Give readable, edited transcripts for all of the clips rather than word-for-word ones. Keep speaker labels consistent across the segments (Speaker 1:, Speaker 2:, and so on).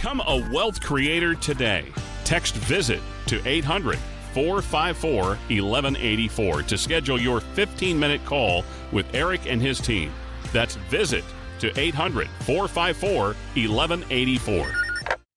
Speaker 1: Become a wealth creator today. Text VISIT to 800-454-1184 to schedule your 15-minute call with Eric and his team. That's VISIT to 800-454-1184.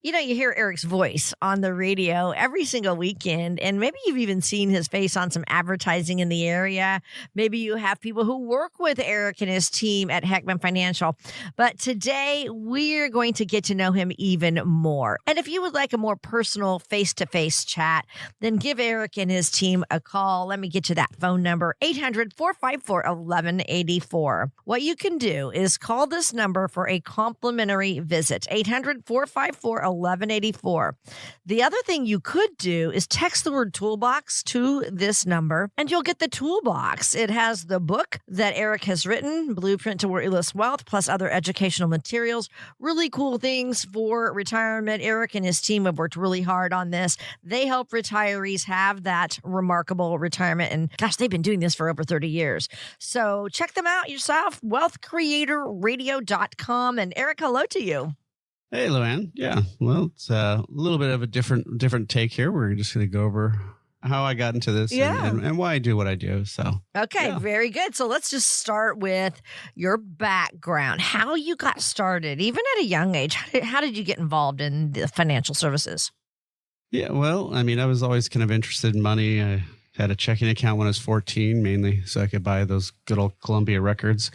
Speaker 2: You know, you hear Eric's voice on the radio every single weekend, and maybe you've even seen his face on some advertising in the area. Maybe you have people who work with Eric and his team at Heckman Financial. But today, we're going to get to know him even more. And if you would like a more personal face-to-face chat, then give Eric and his team a call. Let me get you that phone number, 800-454-1184. What you can do is call this number for a complimentary visit, 800-454-1184. The other thing you could do is text the word toolbox to this number, and you'll get the toolbox. It has the book that Eric has written, Blueprint to Worthless Wealth, plus other educational materials. Really cool things for retirement. Eric and his team have worked really hard on this. They help retirees have that remarkable retirement. And gosh, they've been doing this for over 30 years. So check them out yourself, wealthcreatorradio.com. And Eric, hello to you.
Speaker 3: Hey, Luann. Yeah, well, it's a little bit of a different take here. We're just going to go over how I got into this and why I do what I do. So,
Speaker 2: okay, very good. So let's just start with your background, how you got started, even at a young age. How did you get involved in the financial services?
Speaker 3: Yeah, well, I mean, I was always kind of interested in money. I had a checking account when I was 14, mainly so I could buy those good old Columbia records.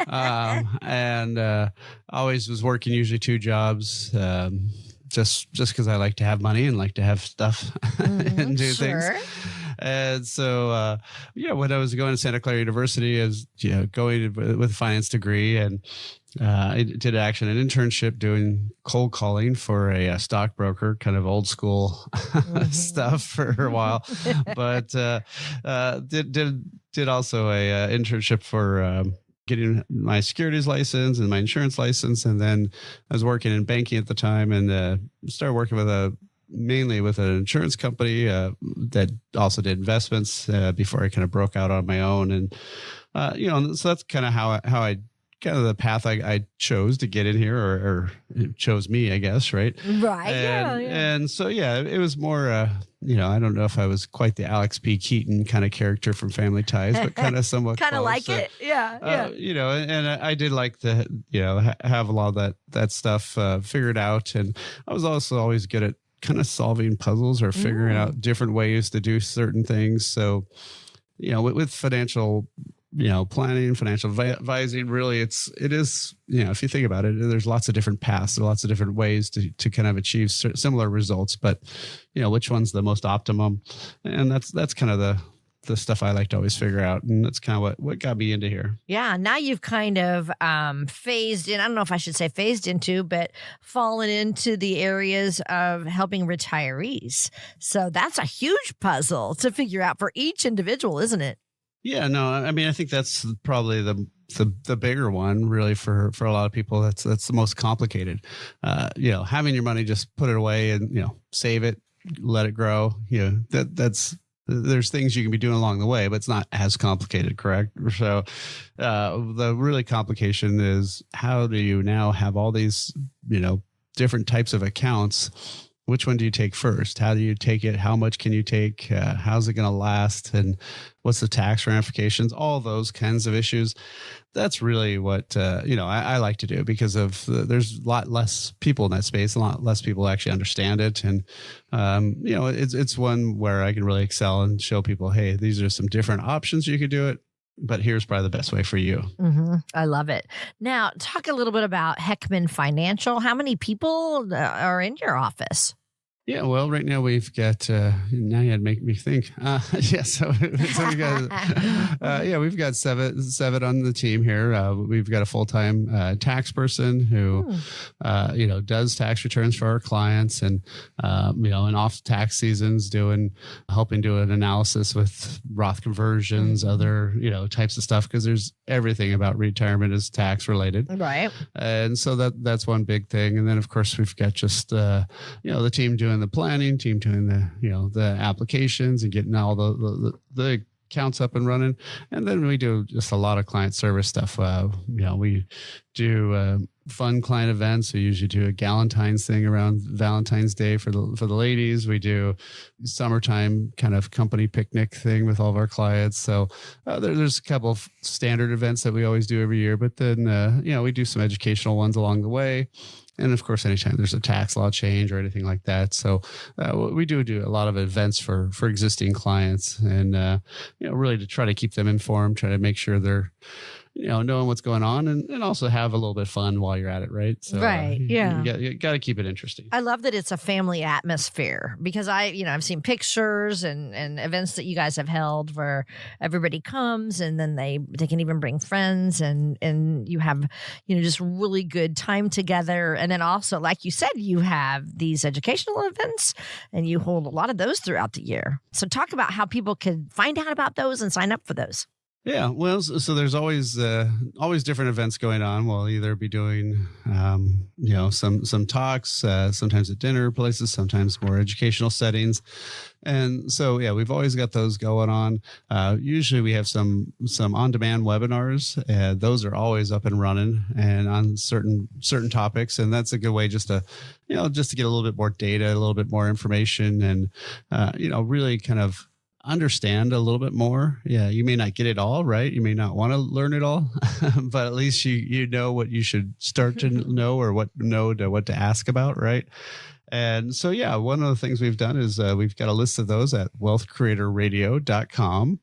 Speaker 3: And always was working usually 2 jobs, just because I like to have money and like to have stuff and do things. And so, when I was going to Santa Clara University, I was going with a finance degree, and I did actually an internship doing cold calling for a stockbroker, kind of old school stuff for a while, but did also a internship for getting my securities license and my insurance license, and then I was working in banking at the time, and started working mainly with an insurance company that also did investments before I kind of broke out on my own, and so that's kind of how I kind of the path I chose to get in here, or it chose me, I guess, right?
Speaker 2: Right.
Speaker 3: And so, it was more, I don't know if I was quite the Alex P. Keaton kind of character from Family Ties, but kind of somewhat
Speaker 2: kind of like it. Yeah.
Speaker 3: And I did like to, have a lot of that stuff figured out. And I was also always good at kind of solving puzzles or figuring out different ways to do certain things. So, with financial planning, financial advising, really it is, if you think about it, there's lots of different paths, lots of different ways to kind of achieve similar results, but which one's the most optimum? And that's kind of the stuff I like to always figure out. And that's kind of what got me into here.
Speaker 2: Yeah. Now you've kind of phased in, I don't know if I should say phased into, but fallen into the areas of helping retirees. So that's a huge puzzle to figure out for each individual, isn't it?
Speaker 3: Yeah, no, I mean, I think that's probably the bigger one, really, for a lot of people. That's the most complicated. Having your money, just put it away and save it, let it grow. That's there's things you can be doing along the way, but it's not as complicated, correct? So the really complication is, how do you now have all these different types of accounts? Which one do you take first? How do you take it? How much can you take? How's it going to last? And what's the tax ramifications? All those kinds of issues. That's really what, I like to do, because there's a lot less people in that space, a lot less people actually understand it. And, it's one where I can really excel and show people, hey, these are some different options you could do it, but here's probably the best way for you.
Speaker 2: I love it. Now, talk a little bit about Heckman Financial. How many people are in your office?
Speaker 3: Yeah, well, right now we've got, now you had to make me think. So we've got, we've got seven on the team here. We've got a full-time tax person who, does tax returns for our clients, and, and off tax seasons helping do an analysis with Roth conversions, other, types of stuff, because there's everything about retirement is tax related.
Speaker 2: Right. And
Speaker 3: so that's one big thing. And then of course we've got just, the team doing the planning, team doing the applications and getting all the accounts up and running. And then we do just a lot of client service stuff. We do fun client events. We usually do a Galentine's thing around Valentine's Day for the ladies. We do summertime kind of company picnic thing with all of our clients. So there's a couple of standard events that we always do every year, but then we do some educational ones along the way. And of course, anytime there's a tax law change or anything like that. So we do a lot of events for existing clients, and really to try to keep them informed, try to make sure they're knowing what's going on, and also have a little bit of fun while you're at it, right? So,
Speaker 2: right, yeah.
Speaker 3: You got to keep it interesting.
Speaker 2: I love that it's a family atmosphere, because I've seen pictures and events that you guys have held where everybody comes, and then they can even bring friends, and you have just really good time together. And then also, like you said, you have these educational events, and you hold a lot of those throughout the year. So talk about how people can find out about those and sign up for those.
Speaker 3: Yeah, well, so there's always different events going on. We'll either be doing, some talks, sometimes at dinner places, sometimes more educational settings. And so, yeah, we've always got those going on. Usually we have some on-demand webinars. Those are always up and running and on certain topics. And that's a good way just to get a little bit more data, a little bit more information, and, really kind of understand a little bit more. Yeah, you may not get it all, right? You may not want to learn it all, but at least you know what you should start to know, or what to ask about, right? And so, yeah, one of the things we've done is we've got a list of those at wealthcreatorradio.com.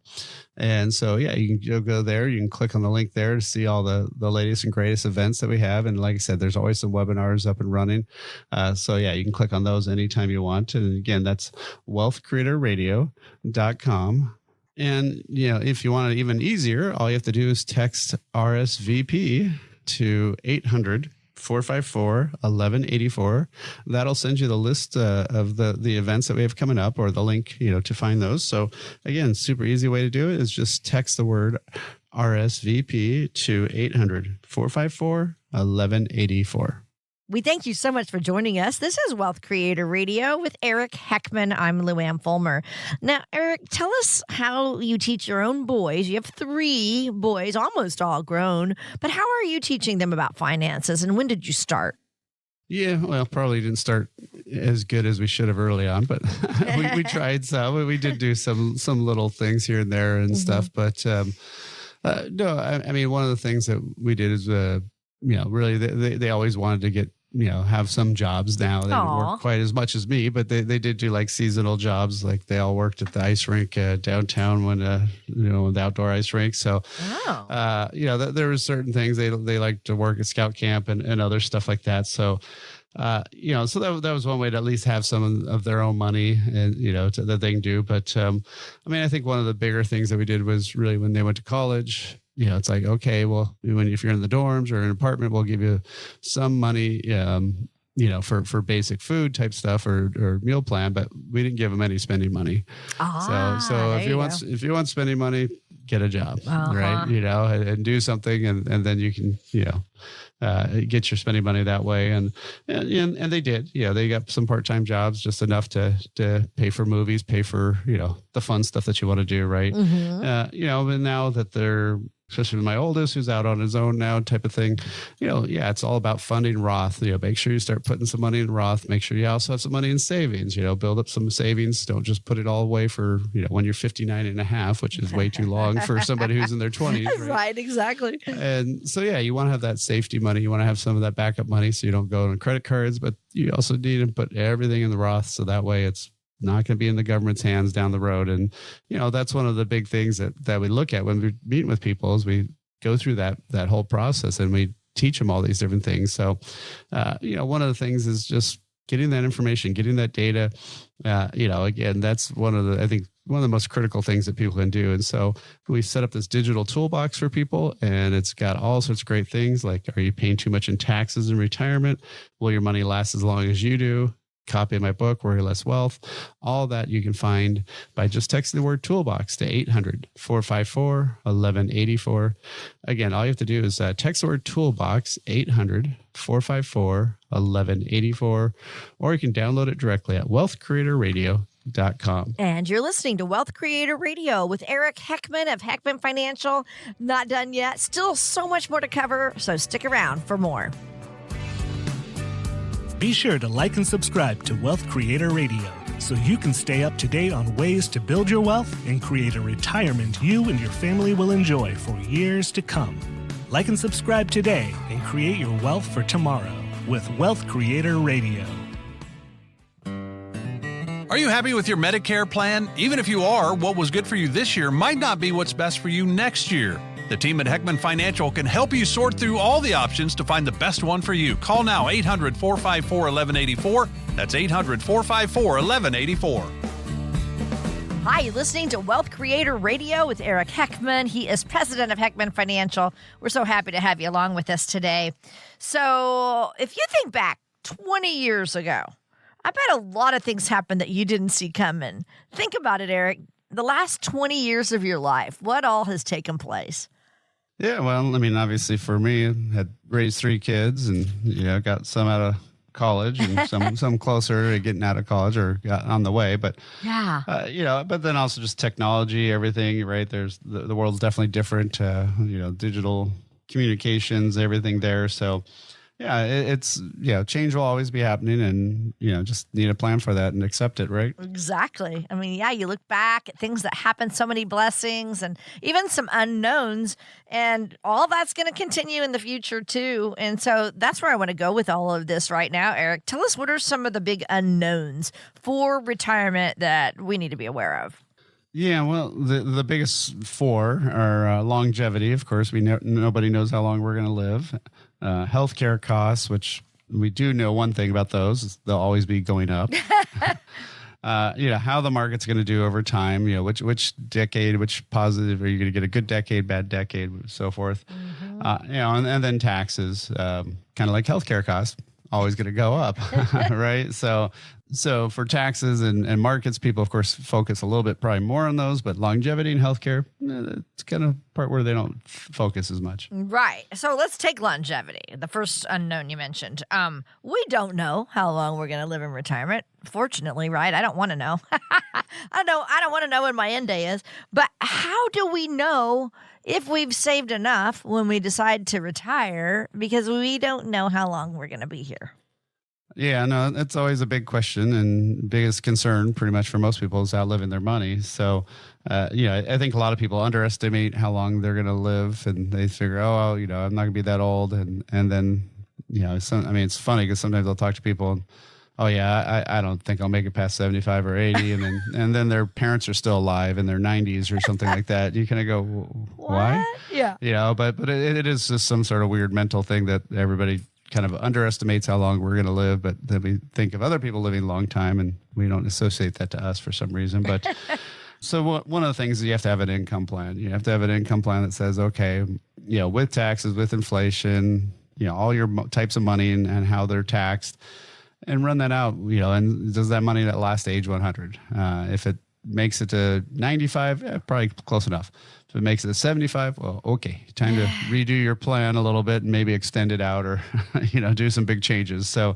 Speaker 3: And so, yeah, you'll go there. You can click on the link there to see all the latest and greatest events that we have. And like I said, there's always some webinars up and running. So, yeah, you can click on those anytime you want. And again, that's wealthcreatorradio.com. And, if you want it even easier, all you have to do is text RSVP to 800-454-1184. That'll send you the list of the events that we have coming up, or the link, to find those. So again, super easy way to do it is just text the word RSVP to 800-454-1184.
Speaker 2: We thank you so much for joining us. This is Wealth Creator Radio with Eric Heckman. I'm Luann Fulmer. Now, Eric, tell us how you teach your own boys. You have 3 boys, almost all grown, but how are you teaching them about finances, and when did you start?
Speaker 3: Yeah, well, probably didn't start as good as we should have early on, but we tried some. We did do some little things here and there and stuff, but no, I mean, one of the things that we did is, really they always wanted to get, have some jobs now. They didn't work quite as much as me, but they did do like seasonal jobs. Like they all worked at the ice rink downtown when, the outdoor ice rink. So, there were certain things they liked to work at scout camp and other stuff like that. So, so that was one way to at least have some of their own money and, that they can do. But, I mean, I think one of the bigger things that we did was really when they went to college, it's like, okay, well, if you're in the dorms or an apartment, we'll give you some money, for basic food type stuff or meal plan, but we didn't give them any spending money. So if you want spending money, get a job, right? And do something, and then you can, get your spending money that way. And they did, they got some part-time jobs, just enough to pay for movies, pay for, the fun stuff that you want to do. Right. Mm-hmm. And now that they're, especially with my oldest, who's out on his own now, type of thing, it's all about funding Roth. Make sure you start putting some money in Roth. Make sure you also have some money in savings. Build up some savings. Don't just put it all away for when you're 59 and a half, which is way too long for somebody who's in their 20s.
Speaker 2: Right, exactly.
Speaker 3: And so, you want to have that safety money. You want to have some of that backup money so you don't go on credit cards, but you also need to put everything in the Roth, so that way it's not going to be in the government's hands down the road. And, that's one of the big things that we look at when we're meeting with people, is we go through that whole process and we teach them all these different things. So, one of the things is just getting that information, getting that data. Again, that's one of the most critical things that people can do. And so we set up this digital toolbox for people, and it's got all sorts of great things like, are you paying too much in taxes in retirement? Will your money last as long as you do? Copy of my book, Worry Less Wealth. All that you can find by just texting the word toolbox to 800-454-1184. Again, all you have to do is text the word toolbox, 800-454-1184, or you can download it directly at wealthcreatorradio.com.
Speaker 2: And you're listening to Wealth Creator Radio with Eric Heckman of Heckman Financial. Not done yet. Still so much more to cover, so stick around for more.
Speaker 4: Be sure to like and subscribe to Wealth Creator Radio so you can stay up to date on ways to build your wealth and create a retirement you and your family will enjoy for years to come. Like and subscribe today and create your wealth for tomorrow with Wealth Creator Radio.
Speaker 5: Are you happy with your Medicare plan? Even if you are, what was good for you this year might not be what's best for you next year. The team at Heckman Financial can help you sort through all the options to find the best one for you. Call now 800-454-1184. That's 800-454-1184.
Speaker 2: Hi, you're listening to Wealth Creator Radio with Eric Heckman. He is president of Heckman Financial. We're so happy to have you along with us today. So if you think back 20 years ago, I bet a lot of things happened that you didn't see coming. Think about it, Eric. The last 20 years of your life, what all has taken place?
Speaker 3: Yeah, well, I mean, obviously for me, I had raised 3 kids and, got some out of college and some closer to getting out of college or got on the way. But, but then also just technology, everything, right? There's the world's definitely different, digital communications, everything there. So, it's change will always be happening and, just need a plan for that and accept it, right?
Speaker 2: Exactly. I mean, you look back at things that happened, so many blessings and even some unknowns, and all that's going to continue in the future too. And so that's where I want to go with all of this right now, Eric. Tell us, what are some of the big unknowns for retirement that we need to be aware of?
Speaker 3: Yeah, well, the biggest 4 are longevity. Of course, nobody knows how long we're going to live. Healthcare costs, which we do know one thing about those, is they'll always be going up. How the market's going to do over time, which decade, which positive, are you going to get a good decade, bad decade, so forth. Mm-hmm. And then taxes, kind of like healthcare costs, always going to go up, right? So for taxes and markets, people, of course, focus a little bit probably more on those, but longevity and healthcare, it's kind of part where they don't focus as much.
Speaker 2: Right. So let's take longevity, the first unknown you mentioned. We don't know how long we're going to live in retirement. Fortunately, right? I don't want to know. I don't want to know when my end day is. But how do we know if we've saved enough when we decide to retire? Because we don't know how long we're going to be here.
Speaker 3: Yeah, no, that's always a big question and biggest concern pretty much for most people is outliving their money. So, I think a lot of people underestimate how long they're going to live and they figure, I'm not going to be that old. And then, it's funny because sometimes I'll talk to people and, I don't think I'll make it past 75 or 80. And then their parents are still alive in their 90s or something like that. You kind of go, why?
Speaker 2: Yeah.
Speaker 3: But it is just some sort of weird mental thing that everybody kind of underestimates how long we're going to live, but then we think of other people living a long time and we don't associate that to us for some reason. But so one of the things is you have to have an income plan. You have to have an income plan that says, okay, with taxes, with inflation, all your types of money and how they're taxed, and run that out, and does that money that last age 100? If it makes it to 95, probably close enough. If it makes it to 75, well, okay, time to redo your plan a little bit and maybe extend it out or, do some big changes. So,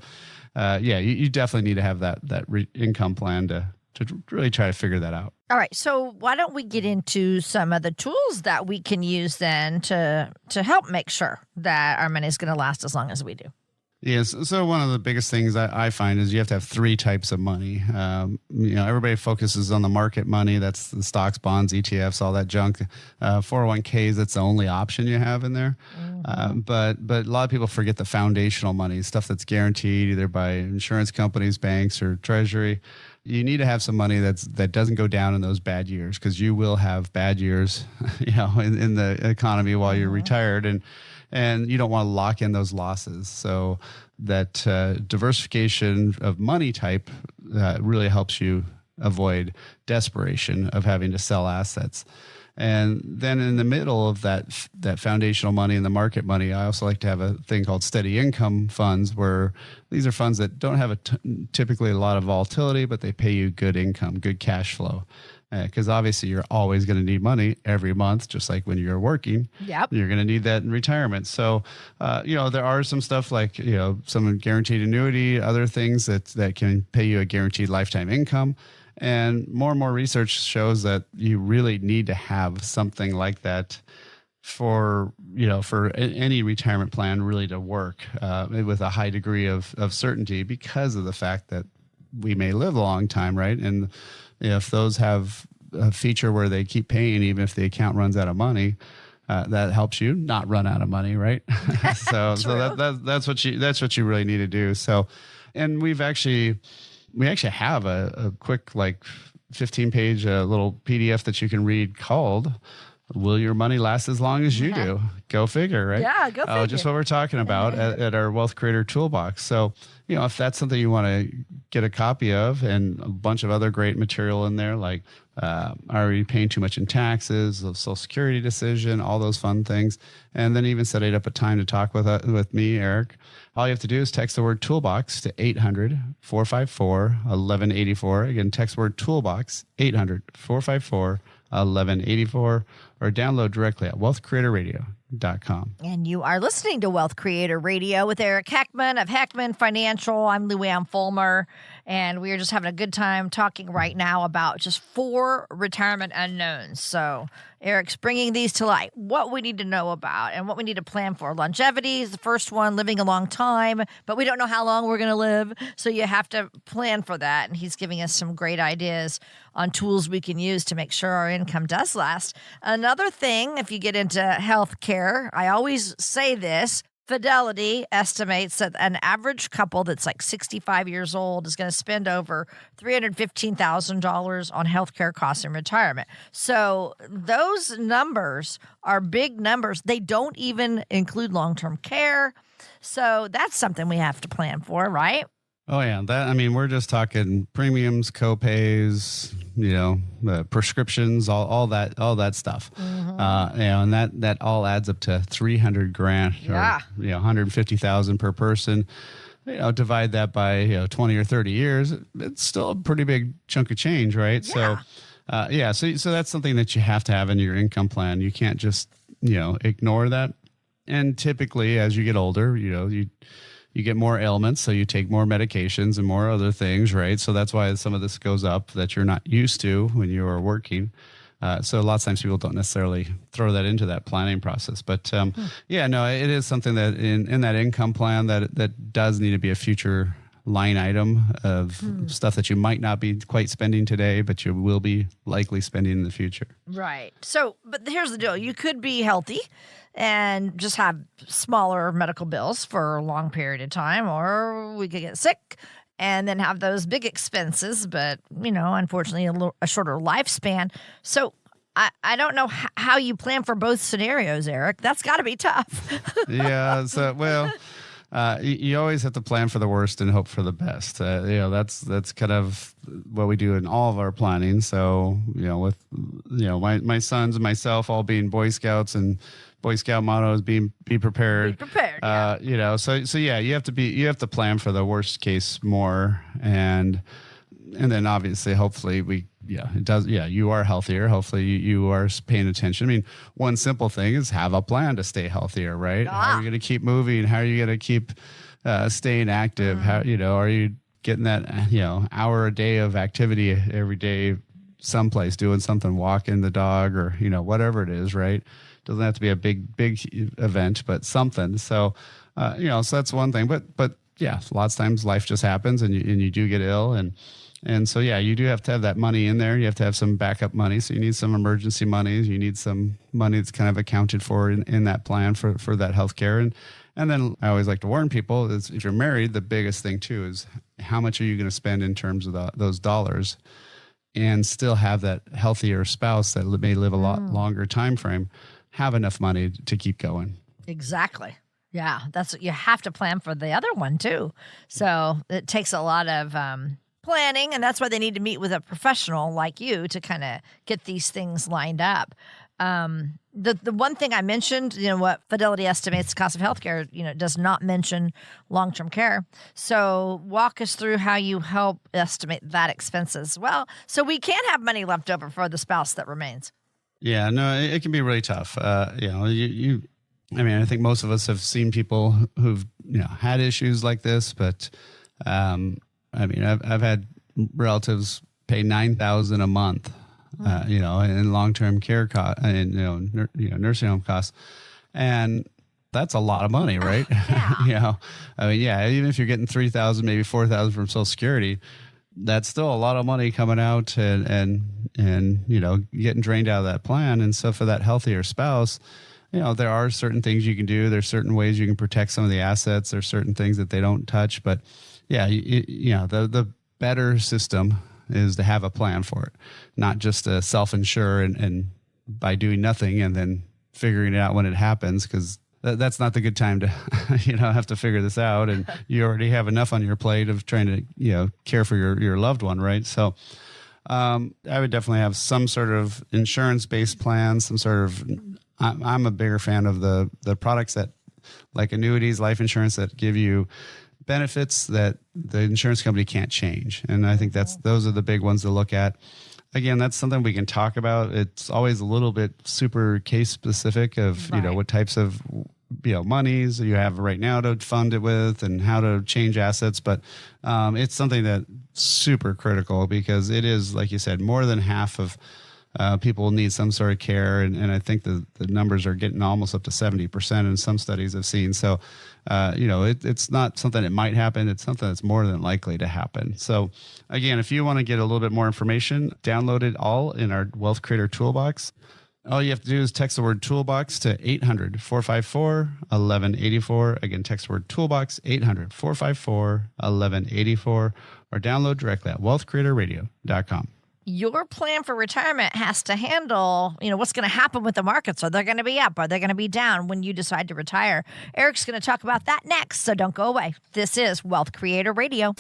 Speaker 3: you definitely need to have that income plan to really try to figure that out.
Speaker 2: All right. So why don't we get into some of the tools that we can use then to help make sure that our money is going to last as long as we do?
Speaker 3: Yes. So one of the biggest things I find is you have to have 3 types of money. Everybody focuses on the market money. That's the stocks, bonds, ETFs, all that junk. 401ks, that's the only option you have in there. Mm-hmm. But a lot of people forget the foundational money, stuff that's guaranteed either by insurance companies, banks, or treasury. You need to have some money that doesn't go down in those bad years, because you will have bad years, in the economy while you're retired. And you don't want to lock in those losses. So that diversification of money type really helps you avoid desperation of having to sell assets. And then in the middle of that foundational money and the market money, I also like to have a thing called steady income funds, where these are funds that don't have typically a lot of volatility, but they pay you good income, good cash flow. Because obviously you're always going to need money every month, just like when you're working.
Speaker 2: Yep.
Speaker 3: You're going to need that in retirement. So, there are some stuff like, some guaranteed annuity, other things that can pay you a guaranteed lifetime income. And more research shows that you really need to have something like that for any retirement plan really to work with a high degree of certainty because of the fact that we may live a long time, right? And if those have a feature where they keep paying even if the account runs out of money, that helps you not run out of money, right? so that's what you really need to do. So, and we actually have a quick 15-page little PDF that you can read called "Will Your Money Last as Long as You Do?" Go figure, right?
Speaker 2: Yeah, go figure.
Speaker 3: Just what we're talking about at our Wealth Creator Toolbox. So, if that's something you want to get a copy of, and a bunch of other great material in there, like are you paying too much in taxes, the Social Security decision, all those fun things, and then even setting up a time to talk with me, Eric. All you have to do is text the word toolbox to 800-454-1184. Again, text the word toolbox, 800-454-1184, or download directly at wealthcreatorradio.com.
Speaker 2: And you are listening to Wealth Creator Radio with Eric Heckman of Heckman Financial. I'm Luann Fulmer, and we are just having a good time talking right now about just 4 retirement unknowns. So Eric's bringing these to light, what we need to know about and what we need to plan for. Longevity is the first one, living a long time, but we don't know how long we're going to live, so you have to plan for that. And he's giving us some great ideas on tools we can use to make sure our income does last. Another thing, if you get into health care, I always say this, Fidelity estimates that an average couple that's 65 years old is going to spend over $315,000 on healthcare costs in retirement. So those numbers are big numbers. They don't even include long-term care. So that's something we have to plan for, right?
Speaker 3: Oh yeah, we're just talking premiums, co-pays, prescriptions, all that stuff. Mm-hmm. And that all adds up to $300,000 or $150,000 per person. Divide that by 20 or 30 years, it's still a pretty big chunk of change, right? Yeah. So that's something that you have to have in your income plan. You can't just ignore that. And typically, as you get older, you get more ailments, so you take more medications and more other things, right? So that's why some of this goes up that you're not used to when you are working. So a lot of times people don't necessarily throw that into that planning process. But it is something that in that income plan that does need to be a future line item of stuff that you might not be quite spending today, but you will be likely spending in the future.
Speaker 2: Right. So, but here's the deal. You could be healthy and just have smaller medical bills for a long period of time, or we could get sick and then have those big expenses, but, unfortunately a shorter lifespan. So I don't know how you plan for both scenarios, Eric. That's got to be tough.
Speaker 3: Yeah. So, well, you always have to plan for the worst and hope for the best. That's kind of what we do in all of our planning. So, with my sons and myself all being Boy Scouts, and Boy Scout motto is be prepared. Be prepared. Yeah. So you have to plan for the worst case more, and then obviously, hopefully you are healthier. Hopefully you are paying attention. One simple thing is have a plan to stay healthier, right? How are you going to keep moving? How are you going to keep staying active? How, are you getting that, hour a day of activity every day someplace, doing something, walking the dog or, whatever it is, right? Doesn't have to be a big event, but something. So, so that's one thing, but yeah, lots of times life just happens and you do get ill. And so, yeah, you do have to have that money in there. You have to have some backup money. So you need some emergency money. You need some money that's kind of accounted for in that plan for that healthcare. And then I always like to warn people is if you're married, the biggest thing too is how much are you going to spend in terms of those dollars, and still have that healthier spouse that may live a lot longer time frame, have enough money to keep going.
Speaker 2: Exactly. Yeah, you have to plan for the other one too. So it takes a lot of planning, and that's why they need to meet with a professional like you to kind of get these things lined up. The one thing I mentioned, what Fidelity estimates the cost of healthcare, does not mention long-term care. So walk us through how you help estimate that expense as well, so we can have money left over for the spouse that remains. Yeah,
Speaker 3: no, it can be really tough. I think most of us have seen people who've had issues like this, but I've had relatives pay $9,000 a month and long-term care cost, and nursing home costs, and that's a lot of money, right?
Speaker 2: Yeah.
Speaker 3: Even if you're getting $3,000, maybe $4,000 from Social Security, that's still a lot of money coming out and getting drained out of that plan. And so for that healthier spouse, there are certain things you can do. There's certain ways you can protect some of the assets. There's certain things that they don't touch. But the better system is to have a plan for it, not just to self-insure and by doing nothing and then figuring it out when it happens, because that's not the good time to, have to figure this out. And you already have enough on your plate of trying to, care for your loved one, right? So I would definitely have some sort of insurance-based plan, some sort of, I'm a bigger fan of the products that, like annuities, life insurance, that give you benefits that the insurance company can't change. And I think those are the big ones to look at. Again, that's something we can talk about. It's always a little bit super case specific of, what types of, monies you have right now to fund it with and how to change assets. But it's something that's super critical, because it is, like you said, more than half of people need some sort of care. And I think the numbers are getting almost up to 70% in some studies I've seen. So, it's not something that might happen. It's something that's more than likely to happen. So again, if you want to get a little bit more information, download it all in our Wealth Creator Toolbox. All you have to do is text the word toolbox to 800-454-1184. Again, text the word toolbox, 800-454-1184, or download directly at wealthcreatorradio.com.
Speaker 2: Your plan for retirement has to handle, what's going to happen with the markets. Are they going to be up? Are they going to be down when you decide to retire? Eric's going to talk about that next, so don't go away. This is Wealth Creator Radio.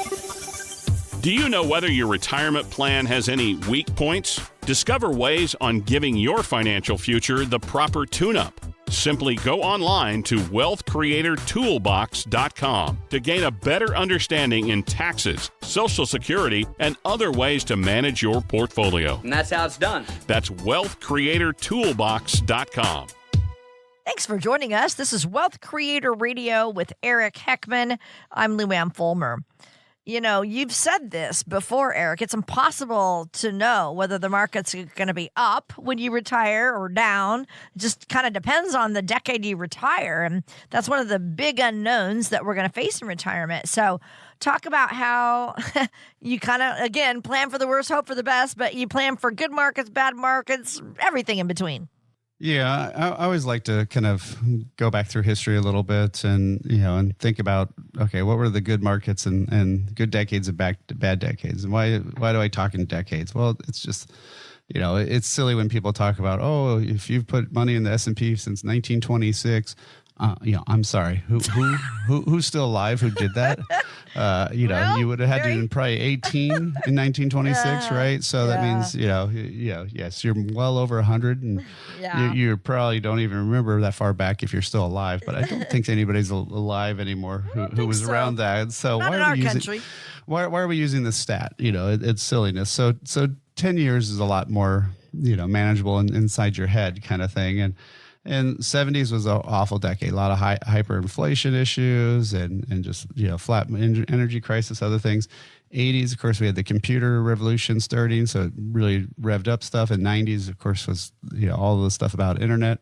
Speaker 1: Do you know whether your retirement plan has any weak points? Discover ways on giving your financial future the proper tune-up. Simply go online to wealthcreatortoolbox.com to gain a better understanding in taxes, Social Security, and other ways to manage your portfolio.
Speaker 6: And that's how it's done.
Speaker 1: That's wealthcreatortoolbox.com.
Speaker 2: Thanks for joining us. This is Wealth Creator Radio with Eric Heckman. I'm Lou Ann Fulmer. You've said this before, Eric. It's impossible to know whether the market's going to be up when you retire or down. It just kind of depends on the decade you retire. And that's one of the big unknowns that we're going to face in retirement. So talk about how you kind of, again, plan for the worst, hope for the best, but you plan for good markets, bad markets, everything in between.
Speaker 3: Yeah, I always like to kind of go back through history a little bit and, and think about, okay, what were the good markets and good decades and bad decades? And why do I talk in decades? Well, it's just, it's silly when people talk about, oh, if you've put money in the S&P since 1926, I'm sorry, who's still alive who did that? You would have had to been probably 18 in 1926, right? So that means, yes, you're well over 100, and you probably don't even remember that far back if you're still alive. But I don't think anybody's alive anymore who was around that. So
Speaker 2: not
Speaker 3: why are we using this stat? It's silliness. So 10 years is a lot more, manageable and inside your head kind of thing. And 70s was an awful decade. A lot of hyperinflation issues and just, flat energy crisis, other things. 80s, of course, we had the computer revolution starting, so it really revved up stuff. And 90s, of course, was, all the stuff about internet.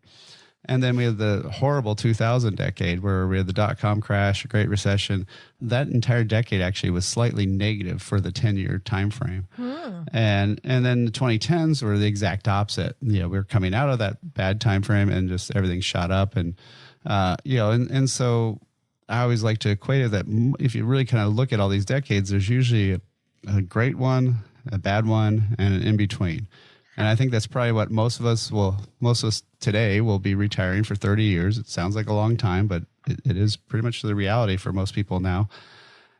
Speaker 3: And then we had the horrible 2000 decade where we had the dot-com crash, Great Recession. That entire decade actually was slightly negative for the 10-year time frame. And then the 2010s were the exact opposite. We were coming out of that bad time frame and just everything shot up. And, and so I always like to equate it that if you really kind of look at all these decades, there's usually a great one, a bad one, and an in-between. And I think that's probably what most of us today will be retiring for 30 years. It sounds like a long time, but it is pretty much the reality for most people now.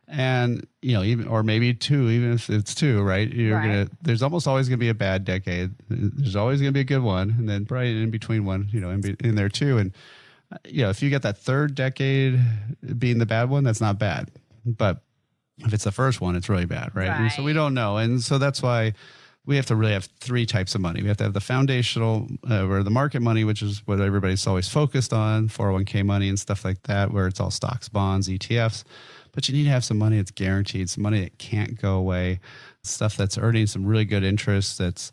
Speaker 3: And, even, or maybe two, even if it's two, right? There's almost always going to be a bad decade. There's always going to be a good one. And then probably an in-between one, in there too. And, if you get that third decade being the bad one, that's not bad. But if it's the first one, it's really bad, right? And so we don't know. And so that's why we have to really have three types of money. We have to have the foundational, or the market money, which is what everybody's always focused on, 401k money and stuff like that, where it's all stocks, bonds, ETFs. but you need to have some money that's guaranteed, some money that can't go away, stuff that's earning some really good interest that's,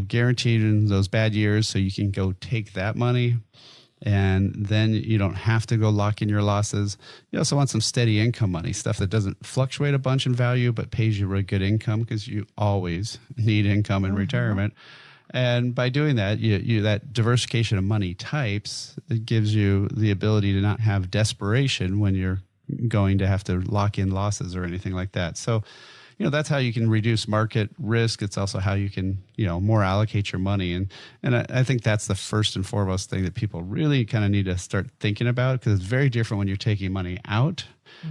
Speaker 3: guaranteed in those bad years, so you can go take that money and then you don't have to go lock in your losses. You also want some steady income money, stuff that doesn't fluctuate a bunch in value but pays you really good income, because you always need income in retirement. And by doing that, you that diversification of money types, it gives you the ability to not have desperation when you're going to have to lock in losses or anything like that. So, that's how you can reduce market risk. It's also how you can, more allocate your money. And I think that's the first and foremost thing that people really kind of need to start thinking about, because it's very different when you're taking money out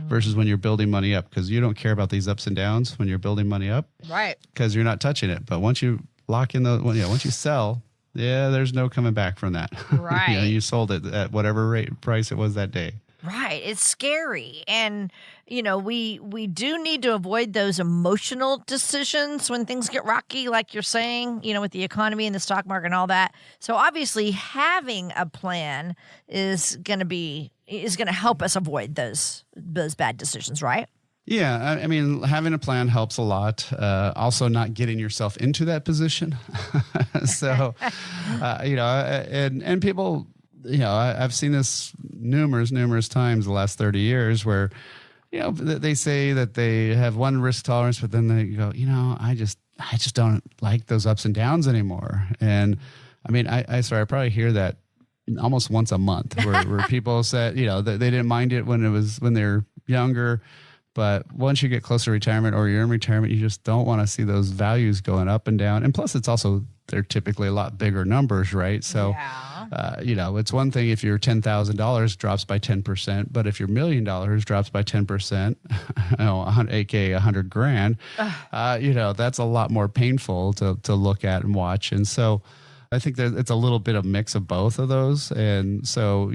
Speaker 3: versus when you're building money up, because you don't care about these ups and downs when you're building money up.
Speaker 2: Right.
Speaker 3: Because you're not touching it. But once you lock in once you sell, there's no coming back from that.
Speaker 2: Right.
Speaker 3: You sold it at whatever price it was that day.
Speaker 2: Right. It's scary. And, we do need to avoid those emotional decisions when things get rocky, like you're saying, with the economy and the stock market and all that. So obviously having a plan is going to help us avoid those bad decisions, right?
Speaker 3: Yeah, I mean, having a plan helps a lot. Also, not getting yourself into that position. So, and people, I've seen this numerous times the last 30 years where, they say that they have one risk tolerance, but then they go, I just don't like those ups and downs anymore. And I mean, I probably hear that almost once a month where people said, they didn't mind it when they're younger. But once you get closer to retirement or you're in retirement, you just don't want to see those values going up and down. And plus, they're typically a lot bigger numbers, right? So, it's one thing if your $10,000 drops by 10%, but if your $1 million drops by 10%, aka $100,000, that's a lot more painful to look at and watch. And so, I think that it's a little bit of mix of both of those. And so,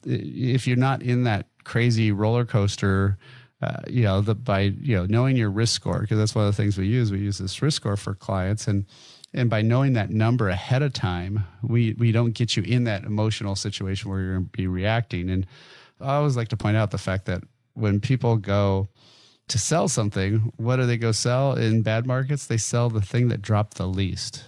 Speaker 3: if you're not in that crazy roller coaster, by knowing your risk score, because that's one of the things we use this risk score for clients, and by knowing that number ahead of time, we don't get you in that emotional situation where you're going to be reacting. And I always like to point out the fact that when people go to sell something, what do they go sell in bad markets? They sell the thing that dropped the least.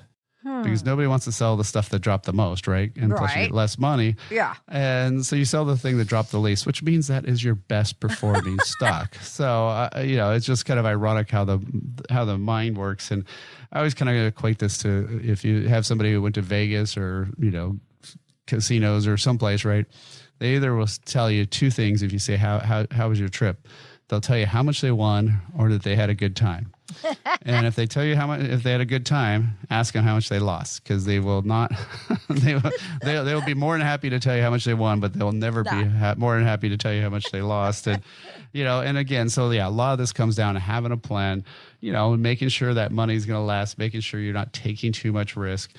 Speaker 3: Because nobody wants to sell the stuff that dropped the most, right? And plus you get less money.
Speaker 2: Yeah.
Speaker 3: And so you sell the thing that dropped the least, which means that is your best performing stock. So, it's just kind of ironic how the mind works. And I always kind of equate this to if you have somebody who went to Vegas or, casinos or someplace, right? They either will tell you two things if you say, how was your trip? They'll tell you how much they won or that they had a good time. And if they tell you if they had a good time, ask them how much they lost, because they will not. They'll be more than happy to tell you how much they won, but they'll never be more than happy to tell you how much they lost. And and again, so a lot of this comes down to having a plan. Making sure that money's going to last, making sure you're not taking too much risk.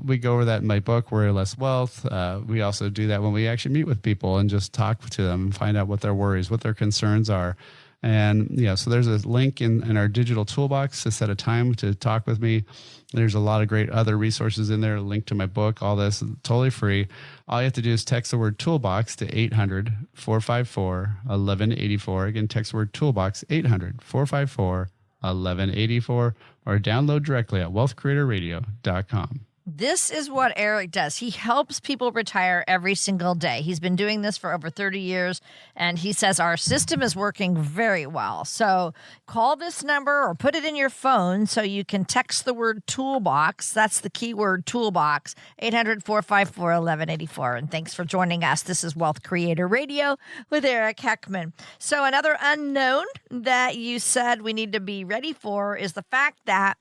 Speaker 3: We go over that in my book, Worry Less Wealth. We also do that when we actually meet with people and just talk to them and find out what their worries, what their concerns are. And so there's a link in our digital toolbox to set a time to talk with me. There's a lot of great other resources in there, a link to my book, all this is totally free. All you have to do is text the word toolbox to 800-454-1184. Again, text the word toolbox, 800-454-1184, or download directly at wealthcreatorradio.com.
Speaker 2: This is what Eric does. He helps people retire every single day. He's been doing this for over 30 years, and he says our system is working very well. So call this number or put it in your phone so you can text the word toolbox. That's the keyword toolbox, 800-454-1184. And thanks for joining us. This is Wealth Creator Radio with Eric Heckman. So another unknown that you said we need to be ready for is the fact that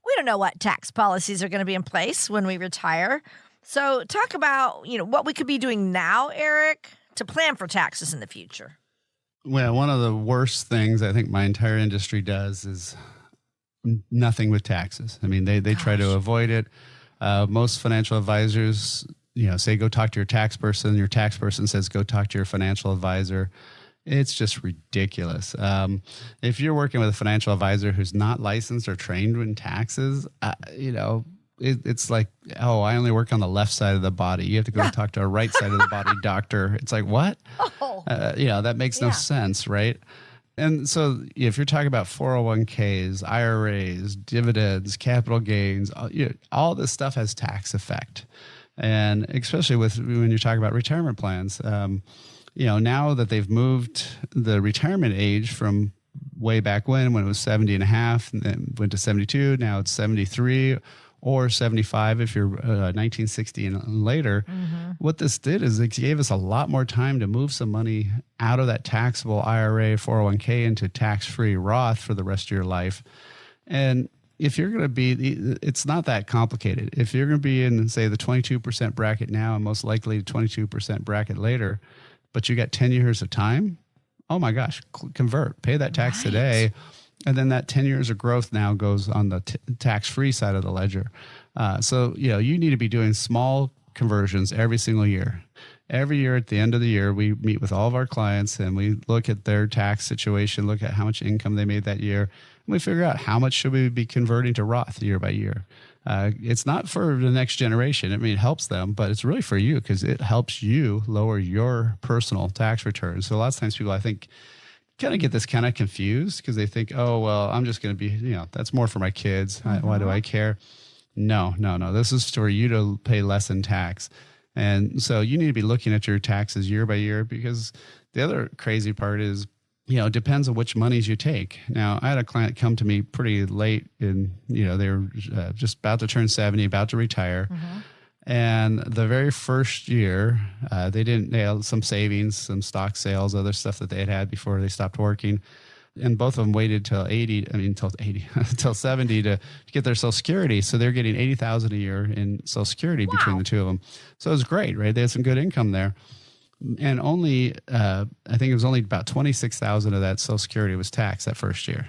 Speaker 2: we don't know what tax policies are going to be in place when we retire. So talk about, what we could be doing now, Eric, to plan for taxes in the future.
Speaker 3: Well, one of the worst things I think my entire industry does is nothing with taxes. I mean, they try to avoid it. Most financial advisors, say go talk to your tax person. Your tax person says go talk to your financial advisor. It's just ridiculous. If you're working with a financial advisor who's not licensed or trained in taxes, it's like, oh, I only work on the left side of the body. You have to go talk to a right side of the body doctor. It's like, what? That makes no sense, right? And so if you're talking about 401ks, IRAs, dividends, capital gains, all this stuff has tax effect. And especially when you're talking about retirement plans, now that they've moved the retirement age from way back when it was 70 and a half, and then went to 72, now it's 73 or 75 if you're 1960 and later. Mm-hmm. What this did is it gave us a lot more time to move some money out of that taxable IRA, 401k into tax-free Roth for the rest of your life. And if you're going to be, it's not that complicated. If you're going to be in, say, the 22% bracket now and most likely 22% bracket later, but you got 10 years of time, oh my gosh, convert, pay that tax today. And then that 10 years of growth now goes on the tax-free side of the ledger. So, you need to be doing small conversions every single year. Every year at the end of the year, we meet with all of our clients and we look at their tax situation, look at how much income they made that year, and we figure out how much should we be converting to Roth year by year. It's not for the next generation. I mean, it helps them, but it's really for you because it helps you lower your personal tax returns. So a lot of times people, I think, kind of get this kind of confused because they think, oh, well, I'm just going to be, that's more for my kids. Why do I care? No. This is for you to pay less in tax. And so you need to be looking at your taxes year by year because the other crazy part is, it depends on which monies you take. Now, I had a client come to me pretty late in, they were just about to turn 70, about to retire. Mm-hmm. And the very first year, they had some savings, some stock sales, other stuff that they had before they stopped working. And both of them waited till 70 to get their Social Security. So they're getting $80,000 a year in Social Security between the two of them. So it was great, right? They had some good income there. And only, I think it was only about $26,000 of that Social Security was taxed that first year.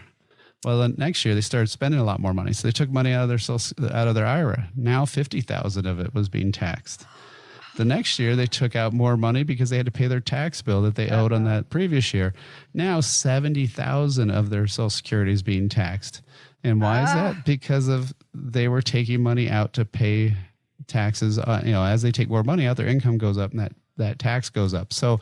Speaker 3: Well, the next year they started spending a lot more money. So they took money out of their IRA. Now $50,000 of it was being taxed. The next year they took out more money because they had to pay their tax bill that they owed on that previous year. Now $70,000 of their Social Security is being taxed. And why is that? Because they were taking money out to pay taxes. As they take more money out, their income goes up and that tax goes up. So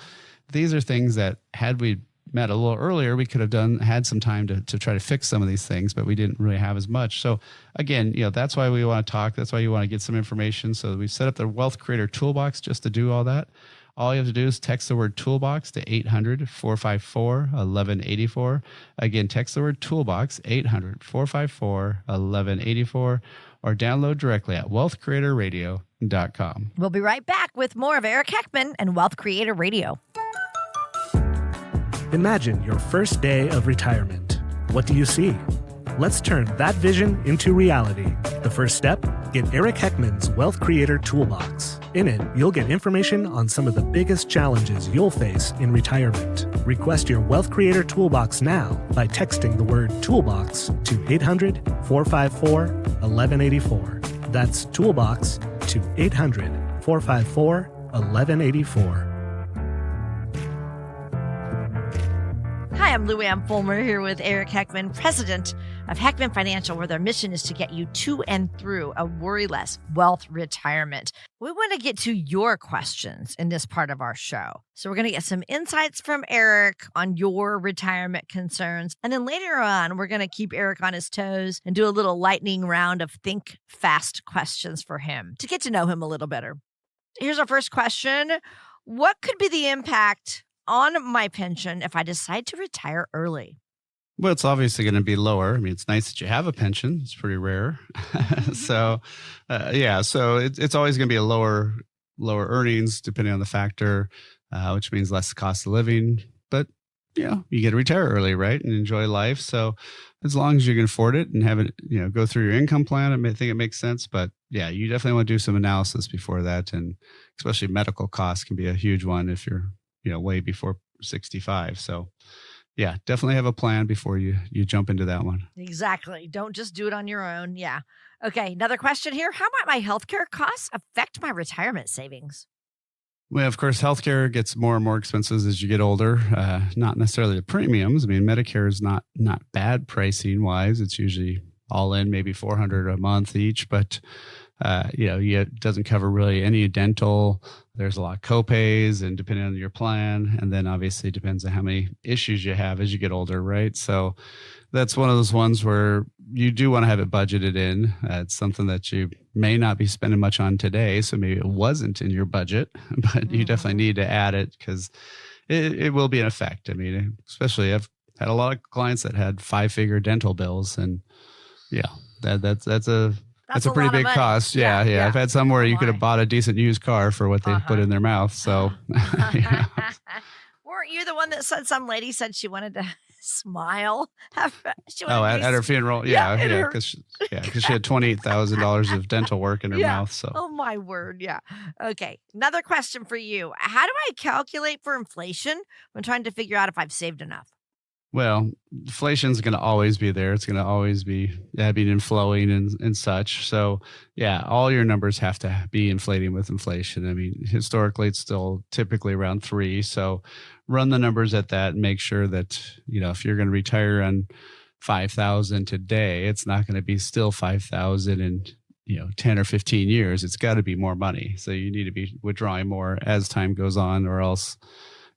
Speaker 3: these are things that had we met a little earlier, we could have had some time to try to fix some of these things, but we didn't really have as much. So again, that's why we want to talk. That's why you want to get some information. So we set up the Wealth Creator Toolbox just to do all that. All you have to do is text the word toolbox to 800-454-1184. Again, text the word toolbox, 800-454-1184, or download directly at wealthcreatorradio.com.
Speaker 2: We'll be right back with more of Eric Heckman and Wealth Creator Radio.
Speaker 4: Imagine your first day of retirement. What do you see? Let's turn that vision into reality. The first step? Get Eric Heckman's Wealth Creator Toolbox. In it, you'll get information on some of the biggest challenges you'll face in retirement. Request your Wealth Creator Toolbox now by texting the word toolbox to 800-454-1184. That's toolbox to 800-454-1184.
Speaker 2: Hi, I'm Lou Ann Fulmer here with Eric Heckman, president of Heckman Financial, where their mission is to get you to and through a worry-less wealth retirement. We want to get to your questions in this part of our show. So we're going to get some insights from Eric on your retirement concerns. And then later on, we're going to keep Eric on his toes and do a little lightning round of think fast questions for him to get to know him a little better. Here's our first question. What could be the impact on my pension if I decide to retire early?
Speaker 3: Well, it's obviously going to be lower. I mean, it's nice that you have a pension. It's pretty rare. So it's always going to be a lower earnings depending on the factor, which means less cost of living. But, you get to retire early, right? And enjoy life. So as long as you can afford it and have it, go through your income plan, I think it makes sense. But yeah, you definitely want to do some analysis before that. And especially medical costs can be a huge one if you're way before 65. So yeah, definitely have a plan before you jump into that one.
Speaker 2: Exactly. Don't just do it on your own. Yeah. Okay. Another question here. How might my healthcare costs affect my retirement savings?
Speaker 3: Well, of course, healthcare gets more and more expensive as you get older. Not necessarily the premiums. I mean, Medicare is not bad pricing wise. It's usually all in maybe $400 a month each, but it doesn't cover really any dental. There's a lot of copays, and depending on your plan, and then obviously depends on how many issues you have as you get older, right? So that's one of those ones where you do want to have it budgeted in. It's something that you may not be spending much on today, so maybe it wasn't in your budget, but you definitely need to add it because it will be an effect. I mean, especially I've had a lot of clients that had 5-figure dental bills, and that's a pretty big cost. Yeah. I've had some where you could have bought a decent used car for what they put in their mouth. So,
Speaker 2: Weren't you the one that said some lady said she wanted to smile?
Speaker 3: At her funeral? Yeah. Because she had $28,000 of dental work in her mouth. So.
Speaker 2: Oh, my word. Yeah. Okay. Another question for you. How do I calculate for inflation when trying to figure out if I've saved enough?
Speaker 3: Well, inflation is going to always be there. It's going to always be ebbing and flowing and such. So, all your numbers have to be inflating with inflation. I mean, historically, it's still typically around 3. So run the numbers at that and make sure that, if you're going to retire on $5,000 today, it's not going to be still $5,000 in 10 or 15 years. It's got to be more money. So you need to be withdrawing more as time goes on, or else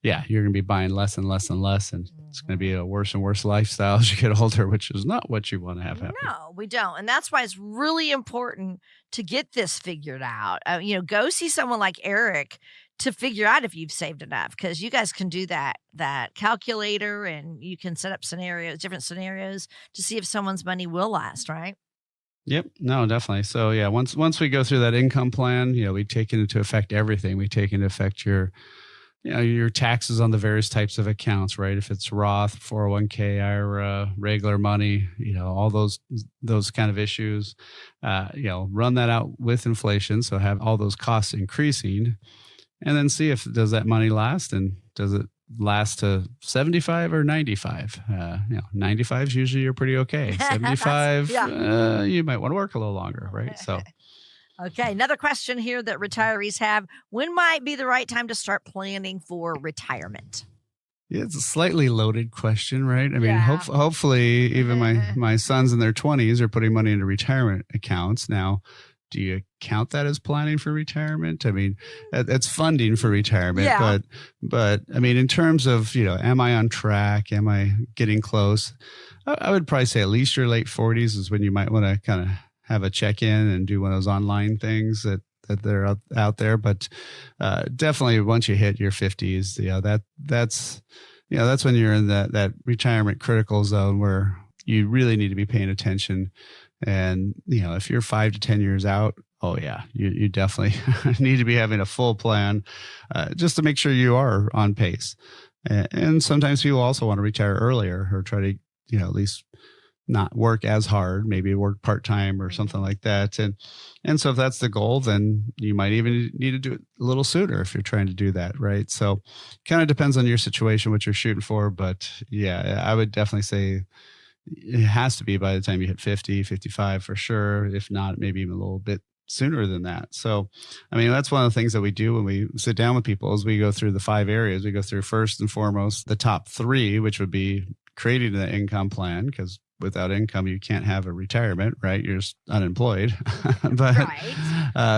Speaker 3: you're going to be buying less and less and less, and it's going to be a worse and worse lifestyle as you get older, which is not what you want to have happen.
Speaker 2: No, we don't. And that's why it's really important to get this figured out. Go see someone like Eric to figure out if you've saved enough, because you guys can do that calculator, and you can set up different scenarios to see if someone's money will last, right?
Speaker 3: Yep. No, definitely. So once we go through that income plan, we take into effect everything. We take into effect your taxes on the various types of accounts, right? If it's Roth, 401k, IRA, regular money, all those kind of issues, run that out with inflation. So have all those costs increasing, and then see if does that money last, and does it last to 75 or 95? 95 is usually you're pretty okay. 75, you might want to work a little longer, right? So.
Speaker 2: Okay, another question here that retirees have. When might be the right time to start planning for retirement?
Speaker 3: Yeah, it's a slightly loaded question, right? I mean, hopefully even my sons in their 20s are putting money into retirement accounts. Now, do you count that as planning for retirement? I mean, that's funding for retirement. But I mean, in terms of, am I on track? Am I getting close? I would probably say at least your late 40s is when you might want to kind of have a check-in and do one of those online things that they're out there. But definitely once you hit your 50s, that's when you're in that retirement critical zone where you really need to be paying attention. And, if you're 5 to 10 years out, you definitely need to be having a full plan just to make sure you are on pace. And sometimes people also want to retire earlier, or try to, at least not work as hard, maybe work part-time or something like that. And so if that's the goal, then you might even need to do it a little sooner if you're trying to do that, right? So kind of depends on your situation, what you're shooting for. But I would definitely say it has to be by the time you hit 50, 55 for sure. If not, maybe even a little bit sooner than that. So, I mean, that's one of the things that we do when we sit down with people is we go through the 5 areas. We go through first and foremost the top 3, which would be creating an income plan, because without income, you can't have a retirement, right? You're just unemployed.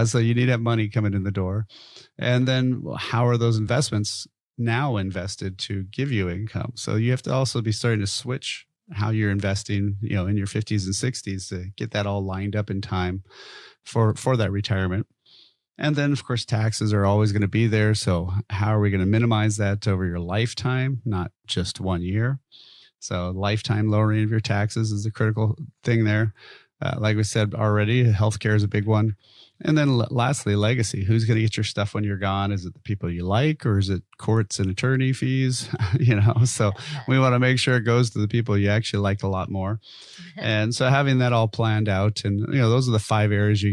Speaker 3: So you need to have money coming in the door. And then how are those investments now invested to give you income? So you have to also be starting to switch how you're investing, in your 50s and 60s to get that all lined up in time for that retirement. And then, of course, taxes are always going to be there. So how are we going to minimize that over your lifetime, not just 1 year? So lifetime lowering of your taxes is a critical thing there. Like we said already, healthcare is a big one. And then lastly, legacy. Who's going to get your stuff when you're gone? Is it the people you like, or is it courts and attorney fees? So we want to make sure it goes to the people you actually like a lot more. And so having that all planned out, and those are the 5 areas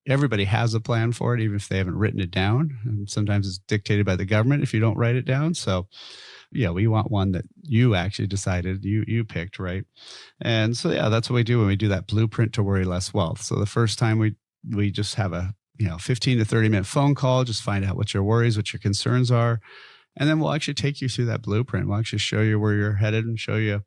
Speaker 3: everybody has a plan for it, even if they haven't written it down. And sometimes it's dictated by the government if you don't write it down. So we want one that you actually decided you picked, right? And so, that's what we do when we do that blueprint to worry less wealth. So the first time we just have a 15 to 30 minute phone call, just find out what your worries, what your concerns are. And then we'll actually take you through that blueprint. We'll actually show you where you're headed and show you,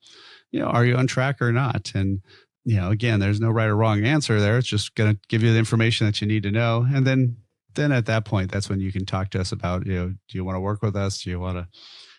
Speaker 3: are you on track or not? And again, there's no right or wrong answer there. It's just going to give you the information that you need to know. And then at that point, that's when you can talk to us about, do you want to work with us? Do you want to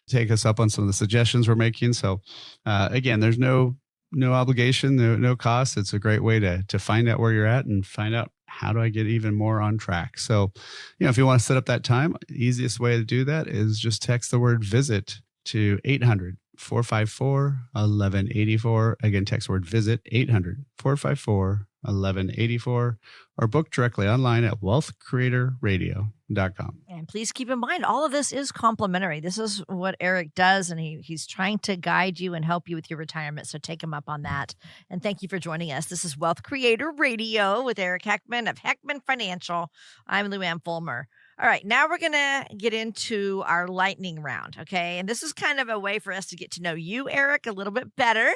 Speaker 3: take us up on some of the suggestions we're making? So again, there's no obligation, no cost. It's a great way to find out where you're at and find out how do I get even more on track. So, if you want to set up that time, easiest way to do that is just text the word visit to 800-454-1184. Again, text the word visit 800-454-1184 or book directly online at wealthcreatorradio.com.
Speaker 2: And please keep in mind, all of this is complimentary. This is what Eric does, and he's trying to guide you and help you with your retirement. So take him up on that. And thank you for joining us. This is Wealth Creator Radio with Eric Heckman of Heckman Financial. I'm Lou Ann Fulmer. All right, now we're going to get into our lightning round, okay? And this is kind of a way for us to get to know you, Eric, a little bit better,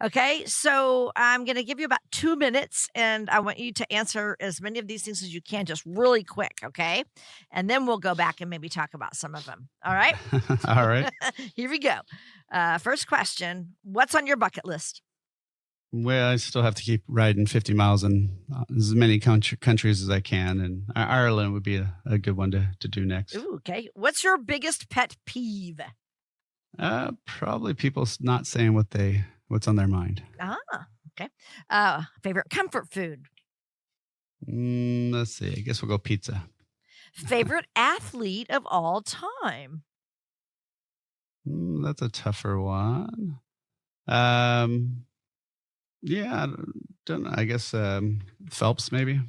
Speaker 2: okay? So I'm going to give you about 2 minutes, and I want you to answer as many of these things as you can, just really quick, okay? And then we'll go back and maybe talk about some of them, all right?
Speaker 3: All right.
Speaker 2: Here we go. First question, what's on your bucket list?
Speaker 3: Well, I still have to keep riding 50 miles in as many countries as I can. And Ireland would be a good one to do next.
Speaker 2: Ooh, okay. What's your biggest pet peeve?
Speaker 3: Probably people not saying what's on their mind.
Speaker 2: Okay. Favorite comfort food?
Speaker 3: Let's see. I guess we'll go pizza.
Speaker 2: Favorite athlete of all time?
Speaker 3: That's a tougher one. Yeah, I don't know. I guess Phelps, maybe.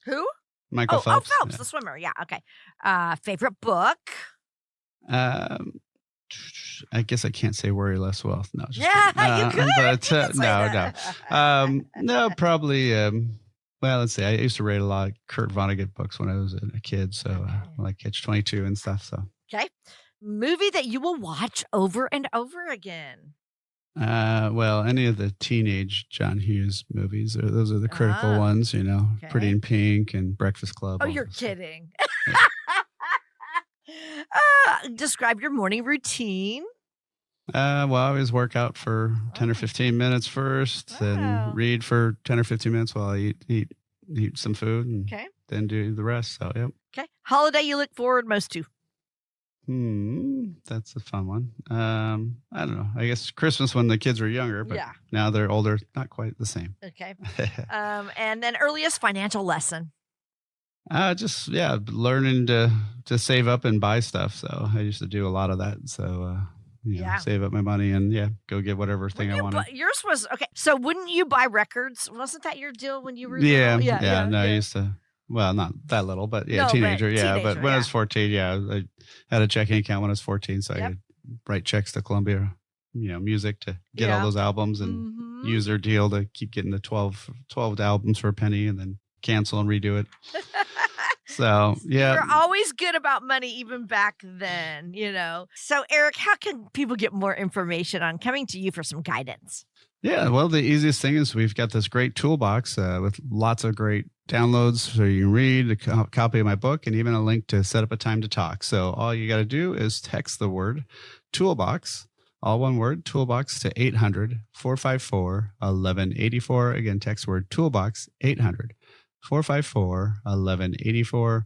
Speaker 2: Who?
Speaker 3: Michael Phelps.
Speaker 2: Oh, Phelps, the swimmer. Yeah, okay. Favorite book?
Speaker 3: I guess I can't say Worry Less Wealth. No, just
Speaker 2: you could.
Speaker 3: But no, probably. Well, let's see. I used to read a lot of Kurt Vonnegut books when I was a kid, so like Catch-22 and stuff. So
Speaker 2: okay, movie that you will watch over and over again.
Speaker 3: Well, any of the teenage John Hughes movies, those are the critical ones,
Speaker 2: Okay.
Speaker 3: Pretty in Pink and Breakfast Club.
Speaker 2: Oh, you're kidding. Describe your morning routine.
Speaker 3: Well, I always work out for 10 or 15 minutes first, then read for 10 or 15 minutes while I eat some food, and then do the rest. So, yep.
Speaker 2: Okay. Holiday you look forward most to?
Speaker 3: That's a fun one. I don't know. I guess Christmas when the kids were younger, but now they're older, not quite the same.
Speaker 2: Okay. And then earliest financial lesson?
Speaker 3: Just learning to save up and buy stuff. So I used to do a lot of that. So save up my money and go get whatever thing I wanted.
Speaker 2: Yours was okay. So wouldn't you buy records? Wasn't that your deal when you were?
Speaker 3: I used to. Well, not that little, but teenager. But when I was 14, I had a checking account when I was 14, so I could write checks to Columbia, Music to get all those albums and use their deal to keep getting the 12 albums for a penny and then cancel and redo it. So,
Speaker 2: You're always good about money, even back then, So, Eric, how can people get more information on coming to you for some guidance?
Speaker 3: Yeah, well, the easiest thing is we've got this great toolbox with lots of great downloads so you can read a copy of my book and even a link to set up a time to talk. So all you got to do is text the word toolbox, all one word, toolbox, to 800-454-1184. Again, text word toolbox, 800-454-1184, or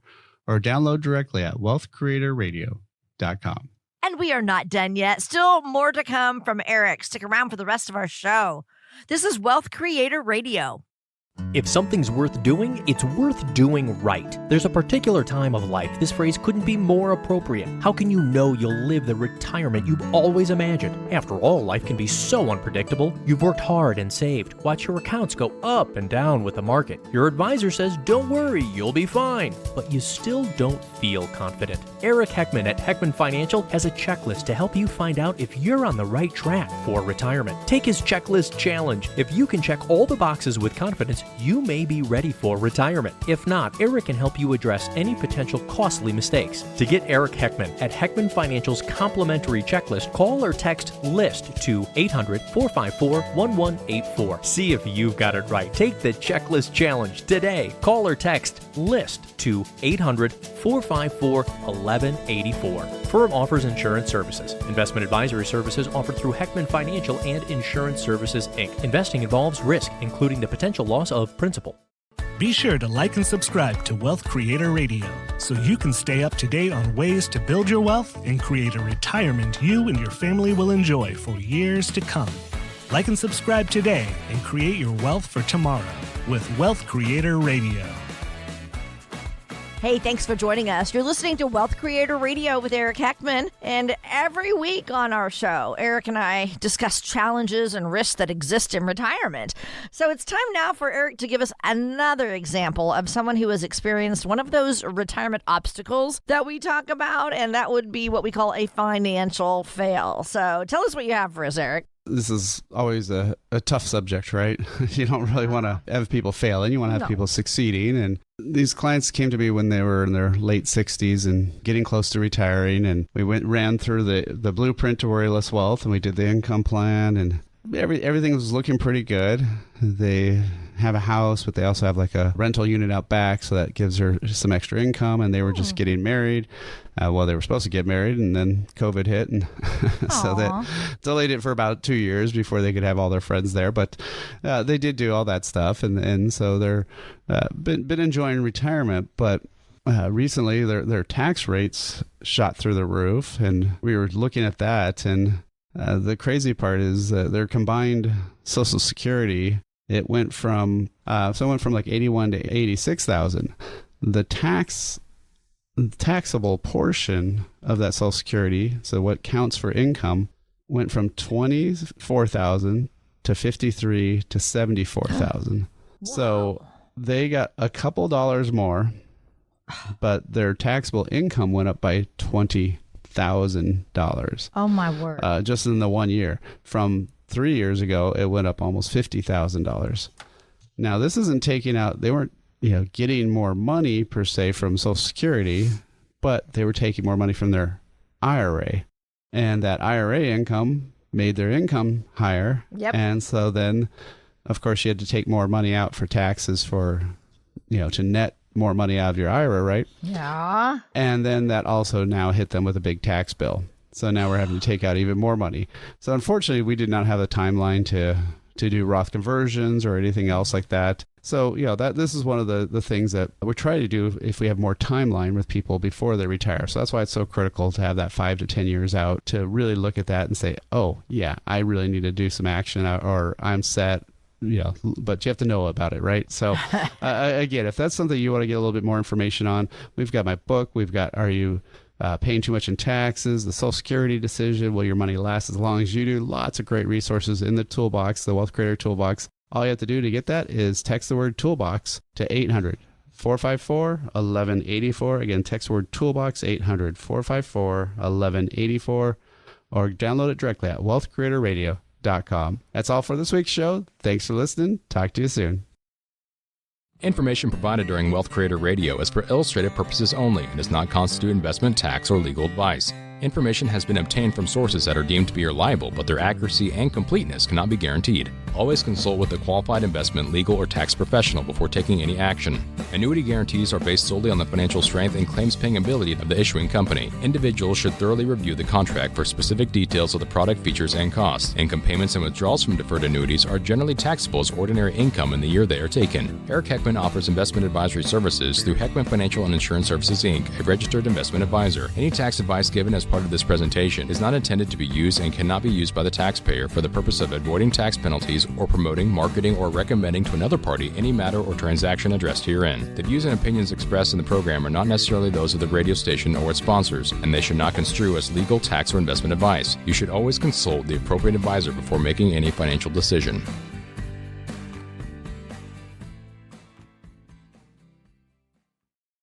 Speaker 3: download directly at wealthcreatorradio.com.
Speaker 2: And we are not done yet. Still more to come from Eric. Stick around for the rest of our show. This is Wealth Creator Radio.
Speaker 6: If something's worth doing, it's worth doing right. There's a particular time of life this phrase couldn't be more appropriate. How can you know you'll live the retirement you've always imagined? After all, life can be so unpredictable. You've worked hard and saved. Watch your accounts go up and down with the market. Your advisor says, don't worry, you'll be fine. But you still don't feel confident. Eric Heckman at Heckman Financial has a checklist to help you find out if you're on the right track for retirement. Take his checklist challenge. If you can check all the boxes with confidence, you may be ready for retirement. If not, Eric can help you address any potential costly mistakes. To get Eric Heckman at Heckman Financial's complimentary checklist, call or text LIST to 800-454-1184. See if you've got it right. Take the checklist challenge today. Call or text LIST to 800-454-1184. firm offers insurance services. Investment advisory services offered through Heckman Financial and Insurance Services, Inc. Investing involves risk, including the potential loss of principal.
Speaker 4: Be sure to like and subscribe to Wealth Creator Radio so you can stay up to date on ways to build your wealth and create a retirement you and your family will enjoy for years to come. Like and subscribe today and create your wealth for tomorrow with Wealth Creator Radio.
Speaker 2: Hey, thanks for joining us. You're listening to Wealth Creator Radio with Eric Heckman. And every week on our show, Eric and I discuss challenges and risks that exist in retirement. So it's time now for Eric to give us another example of someone who has experienced one of those retirement obstacles that we talk about, and that would be what we call a financial fail. So tell us what you have for us, Eric.
Speaker 3: This is always a tough subject, right? You don't really want to have people failing. You want to have people succeeding. And these clients came to me when they were in their late 60s and getting close to retiring. And we ran through the blueprint to worryless wealth, and we did the income plan, and everything was looking pretty good. They have a house, but they also have like a rental unit out back, so that gives her some extra income. And they were just getting married. Well, they were supposed to get married, and then COVID hit, and so that delayed it for about 2 years before they could have all their friends there. But they did do all that stuff, and so they're been enjoying retirement. But recently, their tax rates shot through the roof, and we were looking at that. And the crazy part is their combined Social Security, it went from like 81 to 86,000. The taxable portion of that Social Security, so what counts for income, went from 24,000 to 53 to 74,000. Wow. So they got a couple dollars more, but their taxable income went up by $20,000.
Speaker 2: Oh my word!
Speaker 3: Just in the 1 year. From 3 years ago, it went up almost $50,000. Now this isn't taking out. They weren't getting more money per se from Social Security, but they were taking more money from their IRA, and that IRA income made their income higher. Yep. And so then, of course, you had to take more money out for taxes to net more money out of your IRA, right?
Speaker 2: Yeah.
Speaker 3: And then that also now hit them with a big tax bill. So now we're having to take out even more money. So unfortunately, we did not have a timeline to do Roth conversions or anything else like that. So, this is one of the things that we're trying to do if we have more timeline with people before they retire. So that's why it's so critical to have that 5 to 10 years out to really look at that and say, oh, yeah, I really need to do some action, or I'm set. But you have to know about it, right? So again, if that's something you want to get a little bit more information on, we've got my book. We've got, are you paying too much in taxes, the Social Security decision, will your money last as long as you do? Lots of great resources in the toolbox, the Wealth Creator Toolbox. All you have to do to get that is text the word toolbox to 800-454-1184. Again, text the word toolbox, 800-454-1184, or download it directly at wealthcreatorradio.com. That's all for this week's show. Thanks for listening. Talk to you soon.
Speaker 7: Information provided during Wealth Creator Radio is for illustrative purposes only and does not constitute investment, tax, or legal advice. Information has been obtained from sources that are deemed to be reliable, but their accuracy and completeness cannot be guaranteed. Always consult with a qualified investment, legal, or tax professional before taking any action. Annuity guarantees are based solely on the financial strength and claims-paying ability of the issuing company. Individuals should thoroughly review the contract for specific details of the product features and costs. Income payments and withdrawals from deferred annuities are generally taxable as ordinary income in the year they are taken. Eric Heckman offers investment advisory services through Heckman Financial and Insurance Services, Inc., a registered investment advisor. Any tax advice given as part of this presentation is not intended to be used and cannot be used by the taxpayer for the purpose of avoiding tax penalties or promoting, marketing, or recommending to another party any matter or transaction addressed herein. The views and opinions expressed in the program are not necessarily those of the radio station or its sponsors, and they should not construe as legal, tax, or investment advice. You should always consult the appropriate advisor before making any financial decision.